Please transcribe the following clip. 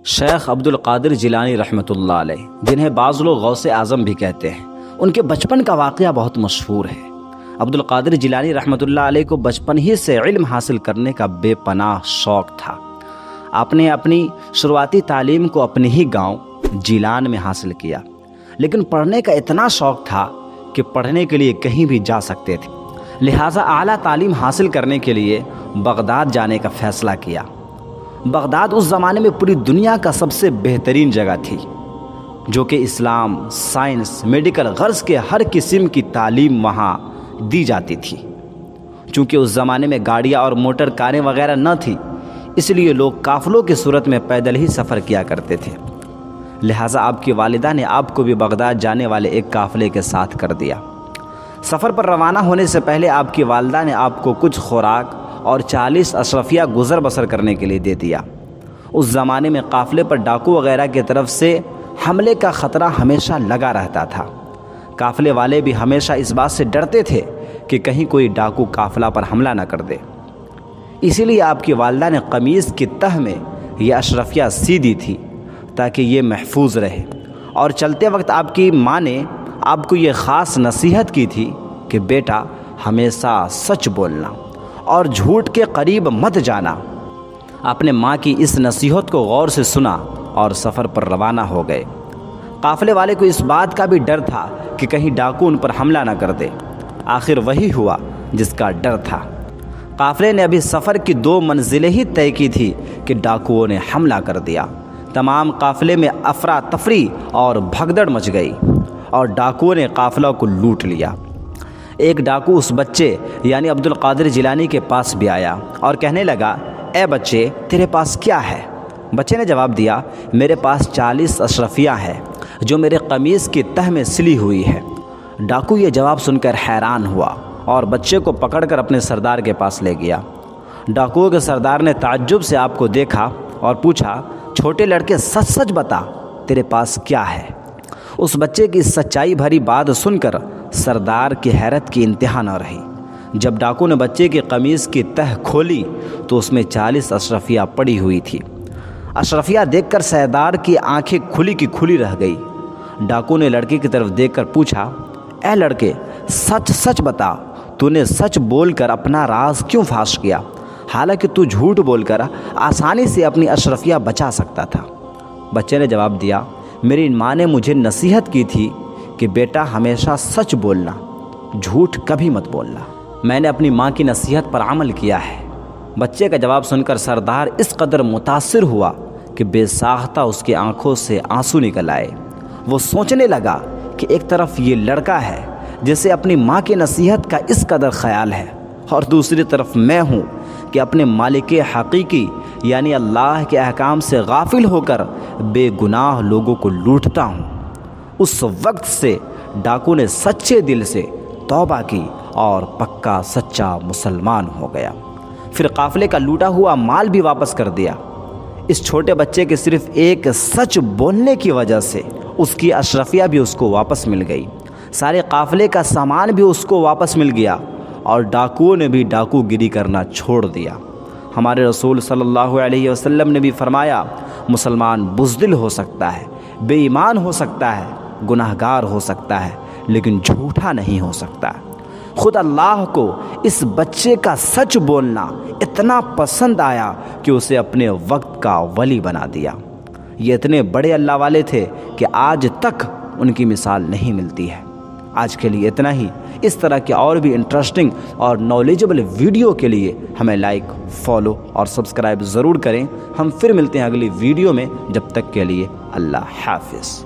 شیخ عبد القادر جیلانی رحمۃ اللہ علیہ، جنہیں بعض لوگ غوث اعظم بھی کہتے ہیں، ان کے بچپن کا واقعہ بہت مشہور ہے۔ عبد القادر جیلانی رحمۃ اللہ علیہ کو بچپن ہی سے علم حاصل کرنے کا بے پناہ شوق تھا۔ آپ نے اپنی شروعاتی تعلیم کو اپنے ہی گاؤں جیلان میں حاصل کیا، لیکن پڑھنے کا اتنا شوق تھا کہ پڑھنے کے لیے کہیں بھی جا سکتے تھے، لہٰذا اعلیٰ تعلیم حاصل کرنے کے لیے بغداد جانے کا فیصلہ کیا۔ بغداد اس زمانے میں پوری دنیا کا سب سے بہترین جگہ تھی، جو کہ اسلام، سائنس، میڈیکل غرض کے ہر قسم کی تعلیم وہاں دی جاتی تھی۔ چونکہ اس زمانے میں گاڑیاں اور موٹر کاریں وغیرہ نہ تھی، اس لیے لوگ قافلوں کی صورت میں پیدل ہی سفر کیا کرتے تھے، لہٰذا آپ کی والدہ نے آپ کو بھی بغداد جانے والے ایک قافلے کے ساتھ کر دیا۔ سفر پر روانہ ہونے سے پہلے آپ کی والدہ نے آپ کو کچھ خوراک اور 40 اشرفیہ گزر بسر کرنے کے لیے دے دیا۔ اس زمانے میں قافلے پر ڈاکو وغیرہ کی طرف سے حملے کا خطرہ ہمیشہ لگا رہتا تھا۔ قافلے والے بھی ہمیشہ اس بات سے ڈرتے تھے کہ کہیں کوئی ڈاکو قافلہ پر حملہ نہ کر دے، اسی لیے آپ کی والدہ نے قمیص کی تہ میں یہ اشرفیہ سی دی تھی تاکہ یہ محفوظ رہے۔ اور چلتے وقت آپ کی ماں نے آپ کو یہ خاص نصیحت کی تھی کہ بیٹا ہمیشہ سچ بولنا اور جھوٹ کے قریب مت جانا۔ آپ نے ماں کی اس نصیحت کو غور سے سنا اور سفر پر روانہ ہو گئے۔ قافلے والے کو اس بات کا بھی ڈر تھا کہ کہیں ڈاکو ان پر حملہ نہ کر دے۔ آخر وہی ہوا جس کا ڈر تھا۔ قافلے نے ابھی سفر کی 2 منزلیں ہی طے کی تھی کہ ڈاکوؤں نے حملہ کر دیا۔ تمام قافلے میں افراتفری اور بھگدڑ مچ گئی اور ڈاکوؤں نے قافلہ کو لوٹ لیا۔ ایک ڈاکو اس بچے یعنی عبد القادر جیلانی کے پاس بھی آیا اور کہنے لگا، اے بچے تیرے پاس کیا ہے؟ بچے نے جواب دیا، میرے پاس 40 اشرفیہ ہے جو میرے قمیص کی تہ میں سلی ہوئی ہے۔ ڈاکو یہ جواب سن کر حیران ہوا اور بچے کو پکڑ کر اپنے سردار کے پاس لے گیا۔ ڈاکوؤں کے سردار نے تعجب سے آپ کو دیکھا اور پوچھا، چھوٹے لڑکے سچ سچ بتا تیرے پاس کیا ہے؟ اس بچے کی سچائی بھری بات سن کر سردار کی حیرت کی انتہا نہ رہی۔ جب ڈاکو نے بچے کی قمیص کی تہ کھولی تو اس میں 40 اشرفیہ پڑی ہوئی تھی۔ اشرفیہ دیکھ کر سردار کی آنکھیں کھلی کی کھلی رہ گئی۔ ڈاکو نے لڑکے کی طرف دیکھ کر پوچھا، اے لڑکے سچ سچ بتا، تو نے سچ بول کر اپنا راز کیوں فاش کیا؟ حالانکہ تو جھوٹ بول کر آسانی سے اپنی اشرفیہ بچا سکتا تھا۔ بچے نے جواب دیا، میری ماں نے مجھے نصیحت کی تھی کہ بیٹا ہمیشہ سچ بولنا، جھوٹ کبھی مت بولنا۔ میں نے اپنی ماں کی نصیحت پر عمل کیا ہے۔ بچے کا جواب سن کر سردار اس قدر متاثر ہوا کہ بے ساختہ اس کی آنکھوں سے آنسو نکل آئے۔ وہ سوچنے لگا کہ ایک طرف یہ لڑکا ہے جسے اپنی ماں کی نصیحت کا اس قدر خیال ہے، اور دوسری طرف میں ہوں کہ اپنے مالک حقیقی یعنی اللہ کے احکام سے غافل ہو کر بے گناہ لوگوں کو لوٹتا ہوں۔ اس وقت سے ڈاکو نے سچے دل سے توبہ کی اور پکا سچا مسلمان ہو گیا۔ پھر قافلے کا لوٹا ہوا مال بھی واپس کر دیا۔ اس چھوٹے بچے کے صرف ایک سچ بولنے کی وجہ سے اس کی اشرفیہ بھی اس کو واپس مل گئی، سارے قافلے کا سامان بھی اس کو واپس مل گیا، اور ڈاکوؤں نے بھی ڈاکو گیری کرنا چھوڑ دیا۔ ہمارے رسول صلی اللہ علیہ وسلم نے بھی فرمایا، مسلمان بزدل ہو سکتا ہے، بے ایمان ہو سکتا ہے، گناہ گار ہو سکتا ہے، لیکن جھوٹا نہیں ہو سکتا۔ خود اللہ کو اس بچے کا سچ بولنا اتنا پسند آیا کہ اسے اپنے وقت کا ولی بنا دیا۔ یہ اتنے بڑے اللہ والے تھے کہ آج تک ان کی مثال نہیں ملتی ہے۔ آج کے لیے اتنا ہی۔ اس طرح کے اور بھی انٹرسٹنگ اور نالجبل ویڈیو کے لیے ہمیں لائک، فالو اور سبسکرائب ضرور کریں۔ ہم پھر ملتے ہیں اگلی ویڈیو میں، جب تک کے لیے اللہ حافظ۔